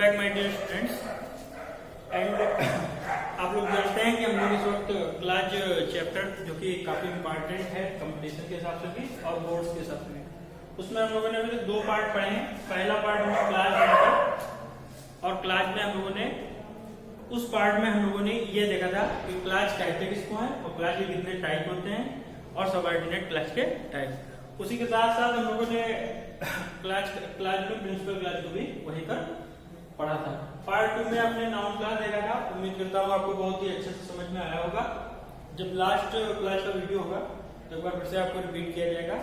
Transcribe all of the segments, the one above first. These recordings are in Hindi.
Back my dear students and आप लोग जानते हैं कि हम लोग इस वक्त क्लास चैप्टर जो कि काफी इम्पोर्टेंट है कंपटीशन के हिसाब से भी और बोर्ड्स के हिसाब से भी, उसमें हम लोगों ने अभी तक 2 पार्ट पढ़े हैं। पहला पार्ट हमने क्लास में था और क्लास में हम लोगों ने उस पार्ट में हम लोगों ने ये देखा था कि क्लास कहते किसको है और क्लास के कितने टाइप होते हैं और सबऑर्डिनेट क्लास के टाइप। उसी के साथ साथ हम लोगों ने क्लास में प्रिंसिपल क्लास को भी वहीं पर पढ़ा था। पार्ट 2 में आपने नाउन क्लास देखा था। उम्मीद करता हूँ आपको बहुत ही अच्छे से समझ में आया होगा। जब लास्ट क्लास का वीडियो होगा तो एक बार फिर से आपको रिपीट किया जाएगा।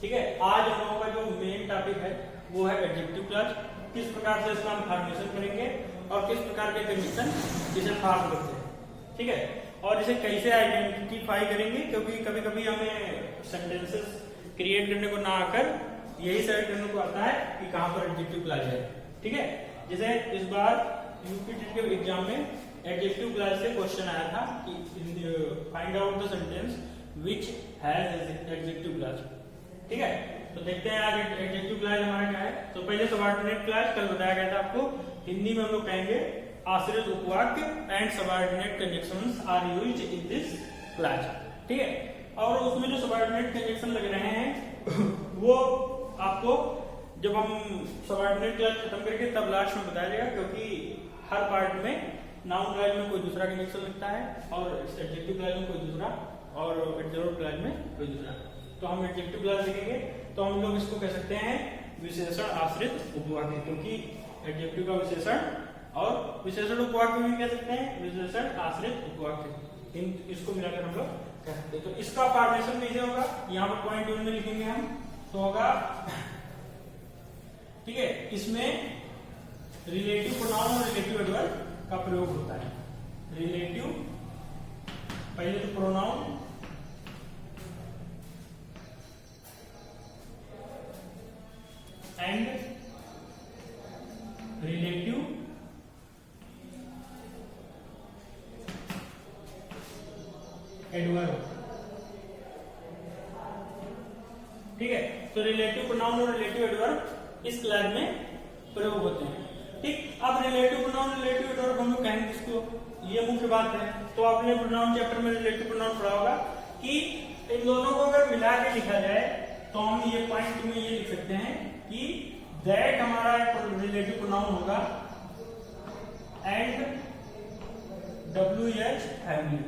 ठीक है, आज हम लोगों का जो मेन टॉपिक है वो है एडजेक्टिव क्लास। किस प्रकार से इसका हम फॉर्मेशन करेंगे और किस प्रकार के कंडीशन इसे फॉर्म करते हैं। ठीक है, और इसे कैसे आइडेंटिफाई करेंगे, क्योंकि कभी कभी हमें सेंटेंसेस क्रिएट करने को ना आकर यही सेलेक्ट करने को आता है कि कहां पर एडजेक्टिव क्लास है। ठीक है, जैसे इस बार यूपीटी के एग्जाम में एडजेक्टिव क्लास से क्वेश्चन आया था कि find out the sentence which has adjective class. ठीक है, तो देखते हैं आज एडजेक्टिव क्लास हमारा क्या है। तो पहले सबऑर्डिनेट क्लास कल बताया गया था आपको। हिंदी में हम लोग कहेंगे आश्रित उपवाक्य and subordinate conjunctions are used in this class. ठीक है, और उसमें जो सबऑर्डिनेट कंजंक्शन लग रहे हैं वो आपको जब हम सबऑर्डिनेट क्लास खत्म करके तब लास्ट में बताया जाएगा, क्योंकि हर पार्ट में नाउन क्लास में कोई दूसरा कंजंक्शन लगता है और एडजेक्टिव क्लास में कोई दूसरा और एडवर्ब क्लास में कोई दूसरा। तो हम एडजेक्टिव क्लास देखेंगे तो हम लोग इसको कह सकते हैं विशेषण आश्रित उपवाक्य, क्योंकि एडजेक्टिव का विशेषण और विशेषण उपवाक्य भी कह सकते हैं विशेषण आश्रित उपवाक्य, इसको मिलाकर हम लोग कह सकते हैं। तो इसका फॉर्मेशन कैसे होगा, यहाँ पर पॉइंट 1 में लिखेंगे हम, तो होगा ठीक है, इसमें रिलेटिव प्रोनाउन और रिलेटिव एडवर्ब का प्रयोग होता है। रिलेटिव पहले तो प्रोनाउन एंड रिलेटिव एडवर्ब। ठीक है, तो रिलेटिव प्रोनाउन और रिलेटिव एडवर्ब इस क्लास में प्रयोग होते हैं। ठीक, अब रिलेटिव प्रोनाउन रिलेटिव एडवर्ब हम लोग कहेंगे किसको, ये मुख्य बात है। तो आपने प्रोनाउन चैप्टर में रिलेटिव प्रोनाउन पढ़ा होगा कि इन दोनों को अगर मिला के लिखा जाए तो हम ये पॉइंट में ये लिख सकते हैं कि दैट हमारा रिलेटिव प्रोनाउन होगा एंड WH फैमिली।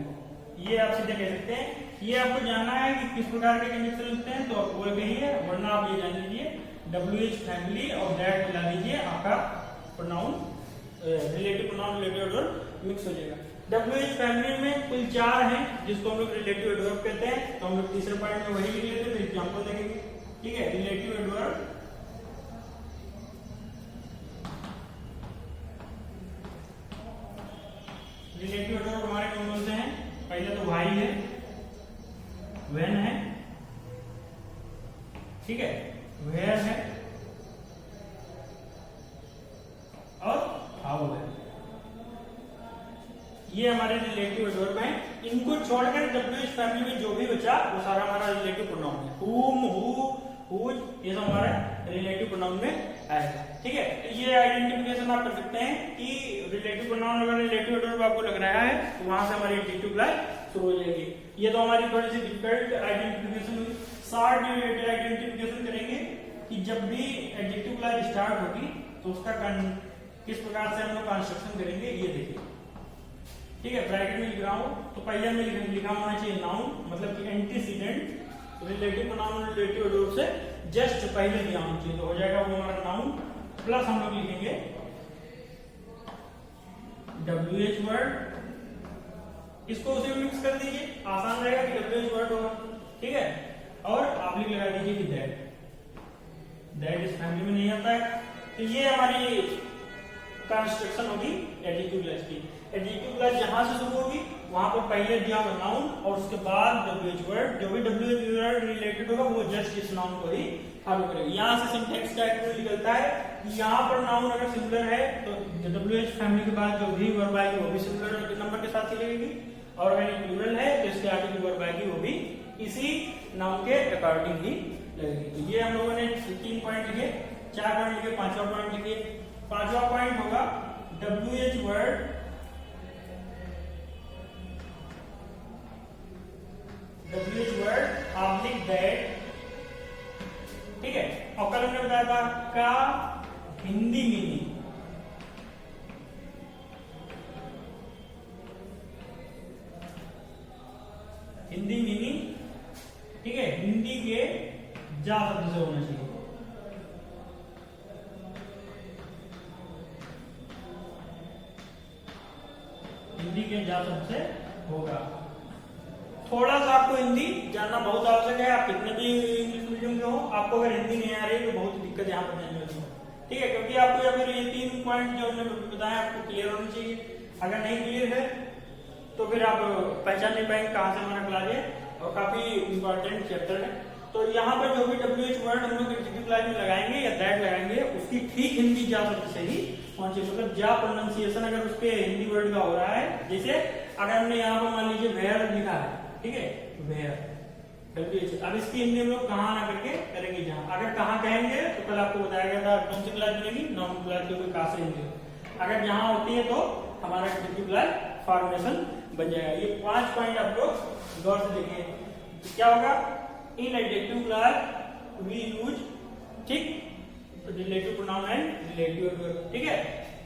ये आप सीधे कह सकते हैं। ये आपको जानना है कि किस प्रकार के कंजंक्शन लगते हैं तो आप वो कहिए, वरना आप ये जान लीजिए WH फैमिली और दैट मिला दीजिए, आपका pronoun relative pronoun relative adverb mix हो जाएगा। WH फैमिली में कुल 4 हैं जिसको हम लोग रिलेटिव एडवर्ब कहते हैं। तो हम लोग तीसरे पॉइंट में वही लिख लेते हैं, एग्जांपल देखेंगे। ठीक है, रिलेटिव एडवर्ब रिलेटिव एडवर्ब हमारे कौन से हैं, पहले तो वाई है, व्हेन है, ठीक है, वेयर है और हाउ है। ये हमारे रिलेटिव एडवर्ब हैं। इनको छोड़कर WH फैमिली में जो भी बचा वो सारा हमारा रिलेटिव प्रोनाउन है। whom, who, whose, ये सब हमारा रिलेटिव प्रोनाउन में आएगा। ठीक है, तो ये आइडेंटिफिकेशन आप कर सकते हैं कि रिलेटिव प्रोनाउन अगर रिलेटिव एडवर्ब आपको लग रहा है तो वहां से हमारी एडजेक्टिव क्लास शुरू हो जाएगी। ये तो हमारी थोड़ी सी डिफिकल्ट आइडेंटिफिकेशन हुई। शॉर्ट आइडेंटिफिकेशन करेंगे कि जब भी एडजेक्टिव क्लास स्टार्ट होगी तो उसका किस प्रकार से हम लोग कंस्ट्रक्शन करेंगे ये देखिए। ठीक है, ब्रैकेट में लिख रहा हूं तो पहले में लिखा होना चाहिए नाउन, मतलब कि antecedent relative pronoun relative adverb से जस्ट पहले दिया होना चाहिए, तो हो जाएगा वो हमारा नाउन। प्लस हम लोग लिखेंगे WH वर्ड, इसको उसी में मिक्स कर दीजिए, आसान रहेगा कि WH वर्ड होगा। ठीक है, और आप लिख लगा दीजिए कि दैट इस फैमिली में नहीं आता है। तो ये हमारी कंस्ट्रक्शन होगी एडजेक्टिव क्लास की। एडजेक्टिव क्लास जहां से शुरू होगी वहां पर पहले दिया होगा नाउन और उसके बाद WH वर्ड, जो भी WH वर्ड रिलेटेड होगा वो जस्ट इस नाउन को ही फॉलो करेगा। यहाँ से सिंटैक्स टाइप निकलता है कि यहाँ पर नाउन अगर सिंगुलर है तो WH फैमिली के बाद जो भी वर्ब आएगी वो भी सिंगुलर नंबर के साथ ही लगेगी, और अगर ये प्लूरल है तो इसके आगे जो वर्ब आएगी वो भी इसी नाउन के अकॉर्डिंग ही लगेगी। तो ये हम लोगों ने 3 पॉइंट लिखे, 4 पॉइंट लिखे, 5वां पॉइंट लिखे। पांचवा पॉइंट होगा WH वर्ड, ऑब्लिक दैट, ठीक है। और कल हमने बताया था का हिंदी मीनिंग, ठीक है, हिंदी के जा शब्द से होना चाहिए। हिंदी के जा शब्द से होगा। थोड़ा सा आपको हिंदी जानना बहुत आवश्यक है। आप कितने भी इंग्लिश मीडियम के हो, आपको अगर हिंदी नहीं आ रही तो बहुत दिक्कत यहाँ पर नहीं होती है, ठीक है। क्योंकि आपको या फिर ये 3 पॉइंट जो हमने बताया आपको क्लियर होना चाहिए। अगर नहीं क्लियर है तो फिर आप पहचान नहीं पाएंगे कहाँ से हमारा क्लास है, और काफी इंपॉर्टेंट चैप्टर है। तो यहाँ पर जो भी WH वर्ड हम लोग एग्जीक्यूटिव क्लास में लगाएंगे या दैट लगाएंगे, उसकी ठीक हिंदी जा शब्द से ही होनी चाहिए। मतलब जा प्रोनाउंसिएशन अगर उसके हिंदी वर्ड का हो रहा है, जैसे अगर हमने यहाँ पर मान लीजिए वेयर लिखा है, ठीक है, वेयर, अब इसकी हिंदी हम लोग कहाँ ना करके करेंगे जहाँ। अगर कहाँ कहेंगे तो कल आपको बताया गया था कौन सी क्लास मिलेगी, नॉर्मल क्लास की, कहाँ से हिंदी। अगर जहाँ होती है तो हमारा एग्जीक्यूटिव क्लास फॉर्मेशन बन जाएगा। ये 5 पॉइंट आप लोग गौर से देखिए। क्या होगा, in adjective class we use, ठीक, relative pronoun and relative adverb, ठीक है,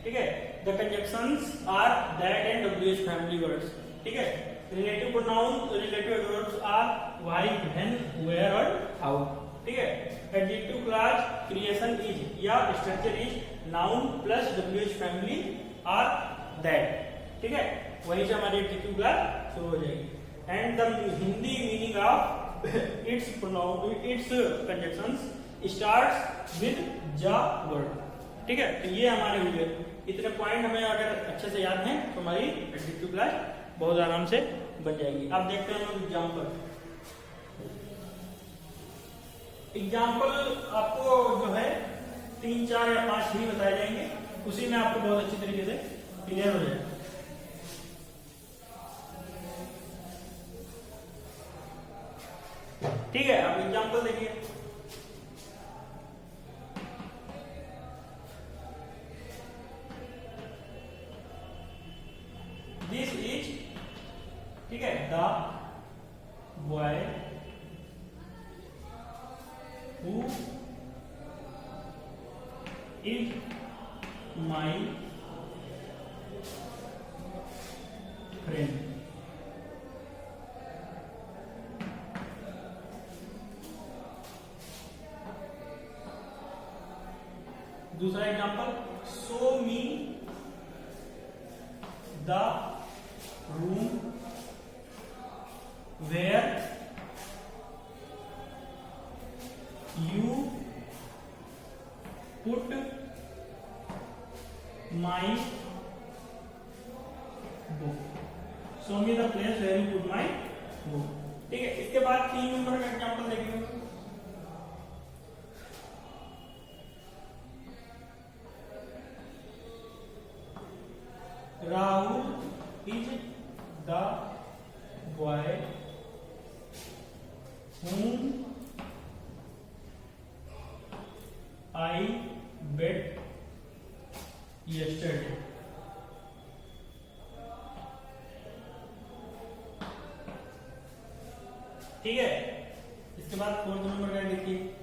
ठीक है। The conjunctions are that and WH family words, ठीक है। Relative pronoun, relative adverbs are why, when, where और हाउ, ठीक है। एडजेक्टिव क्लास क्रिएशन इज या structure is noun plus WH family or that, ठीक है। वहीं से हमारी एडजेक्टिव क्लास शुरू हो जाएगी। And the Hindi meaning of its pronoun, it's conjunctions starts with जा वर्ड, ठीक है। तो ये हमारे हुए इतने पॉइंट, हमें अगर अच्छे से याद हैं तो हमारी एडजेक्टिव क्लास बहुत आराम से बन जाएगी। अब देखते हैं हम एग्जाम्पल। एग्जाम्पल आपको जो है 3, 4 या 5 ही बताए जाएंगे, उसी में आपको बहुत अच्छी तरीके से क्लियर हो जाएगा। ठीक है, अब एग्जाम्पल देखिए। दिस इज, ठीक है, the boy who is my friend. दूसरा example, show me the room where you put my book. Show me the place where you put my book, ठीक है। इसके बाद 3 नंबर का एग्जांपल देखेंगे। Rahul is the boy whom I met yesterday. ठीक है। इसके बाद 4th नंबर का देखिए।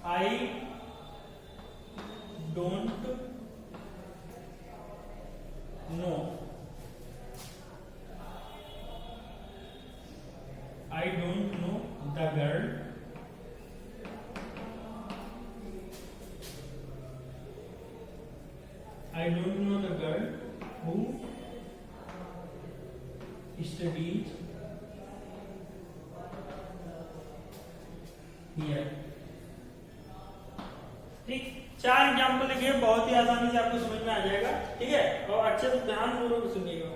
I don't know. I don't know the girl I don't know the girl who studies here. ठीक, 4 एग्जाम्पल देखिए, बहुत ही आसानी से आपको समझ में आ जाएगा, ठीक है। और अच्छे से ध्यानपूर्वक सुनिएगा।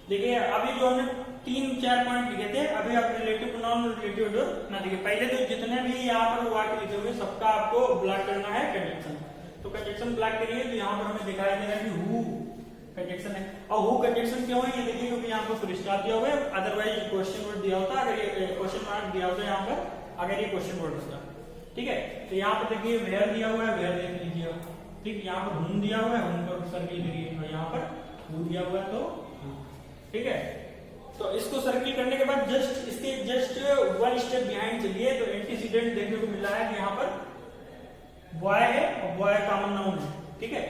देखिए अभी जो हमने 3-4 पॉइंट लिखे थे, अभी आप रिलेटिव प्रोनाउन और रिलेटिव एडवर्ब ना देखिए। पहले तो जितने भी यहाँ पर वाक्य लिखे हुए सबका आपको ब्लॉक करना है कंजक्शन। तो कंजक्शन ब्लॉक करिए, तो यहाँ पर हमें दिखाई दे रहा है कि हु कंजक्शन है। और हु कंजक्शन क्यों है ये देखिए, क्योंकि यहाँ पर फुल स्टॉप दिया हुआ है, अदरवाइज क्वेश्चन वर्ड दिया होता, अगर ये क्वेश्चन मार्क दिया होता यहाँ पर, अगर ये क्वेश्चन वर्ड होता। ठीक है, तो यहाँ पर देखिए वेयर दिया हुआ है, वेयर देख लीजिए। ठीक, यहाँ पर हुम दिया हुआ है, हुम पर सर्किल करिए, और यहाँ पर हु दिया हुआ है तो ठीक है। तो इसको सर्किल करने के बाद जस्ट इसके जस्ट वन स्टेप बिहाइंड चलिए, तो एंटीसीडेंट देखने को मिल रहा है कि यहाँ पर बॉय है और बॉय कॉमन नाउन है। ठीक है,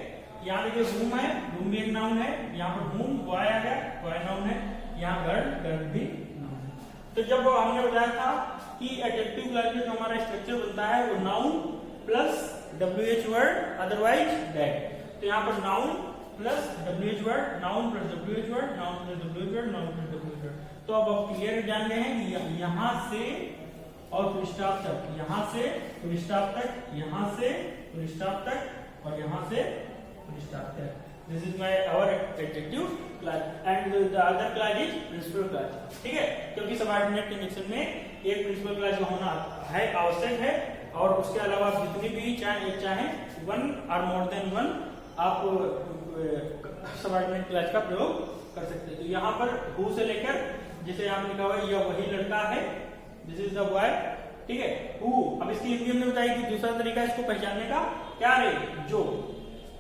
यहाँ देखिए रूम है, रूम भी एक नाउन है, यहाँ पर रूम बॉय आ गया, बॉय नाउन है, यहाँ गर्ल, गर्ल भी नाउन है। तो जब हमने बताया था कि एडजेक्टिव क्लॉज में जो हमारा स्ट्रक्चर बनता है वो noun plus WH word, otherwise that. तो यहाँ पर noun plus WH word, noun plus WH word, noun plus WH word, noun plus WH word. तो अब आप क्लियर जान गए हैं कि यहाँ से और फुल स्टॉप तक, यहाँ से फुल स्टॉप तक, यहाँ से फुल स्टॉप तक, और यहाँ से फुल स्टॉप तक। This is my our adjective clause and the other clause is principal clause। ठीक है, क्योंकि सबऑर्डिनेट कंजक्शन में एक प्रिंसिपल क्लॉज होना है, आवश्यक है, और उसके अलावा आप जितनी भी चाहे वन और मोर देन वन आप सबऑर्डिनेट क्लॉज का प्रयोग कर सकते हैं। तो यहाँ पर हु से लेकर जिसे यहाँ लिखा हुआ है यह वही लड़का है, दिस इज द बॉय। ठीक है, हु, अब इसकी हिंदी हमने बताई कि दूसरा तरीका इसको पहचानने का क्या है, जो,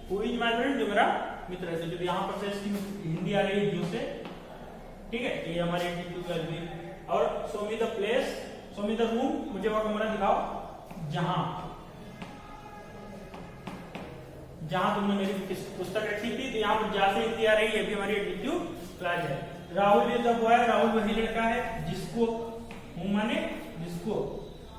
हु इज माय फ्रेंड, जो मेरा मित्र है। जो यहाँ पर से इसकी हिंदी आ रही है जो से। ठीक है, ये हमारे एडजेक्टिव क्लॉज भी। और show me the place, show me the room, मुझे वह कमरा दिखाओ जहां जहां तुमने मेरी पुस्तक रखी थी। तो यहाँ पर जहां से हिंदी आ रही है, ये भी हमारी एडजेक्टिव क्लॉज है। Rahul is the boy, Rahul वही लड़का है जिसको, हूं माने जिसको।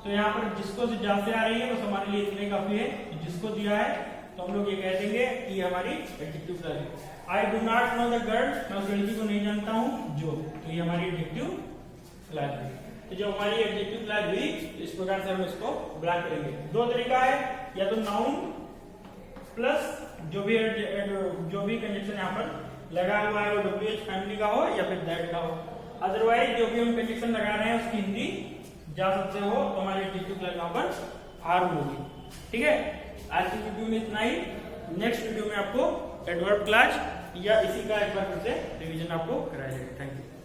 तो यहाँ पर जिसको से जहां से आ रही है बस हमारे लिए इतने काफी है, जिसको दिया है तो हम लोग ये कह देंगे कि हमारी एडजेक्टिव क्लॉज है। I do not know the girl, मैं उस लड़की को नहीं जानता हूँ जो, तो ये हमारी एडजेक्टिव क्लॉज है। तो जब हमारी एडजेक्टिव क्लॉज हुई इस प्रकार से हम इसको ब्लॉक करेंगे। दो तरीका है, या तो नाउन प्लस जो भी कंजक्शन यहाँ पर लगा हुआ है वो WH फैमिली का हो या फिर दैट का हो, अदरवाइज जो भी हम कंजक्शन लगा रहे हैं उसकी हिंदी जा सकते हो, तो हमारी एडजेक्टिव क्लॉज यहाँ पर आर होगी। ठीक है, आज की वीडियो में इतना ही। नेक्स्ट वीडियो में आपको एडवर्ब क्लॉज या इसी का एक बार फिर से रिवीजन आपको कराया जाएगा। Thank you.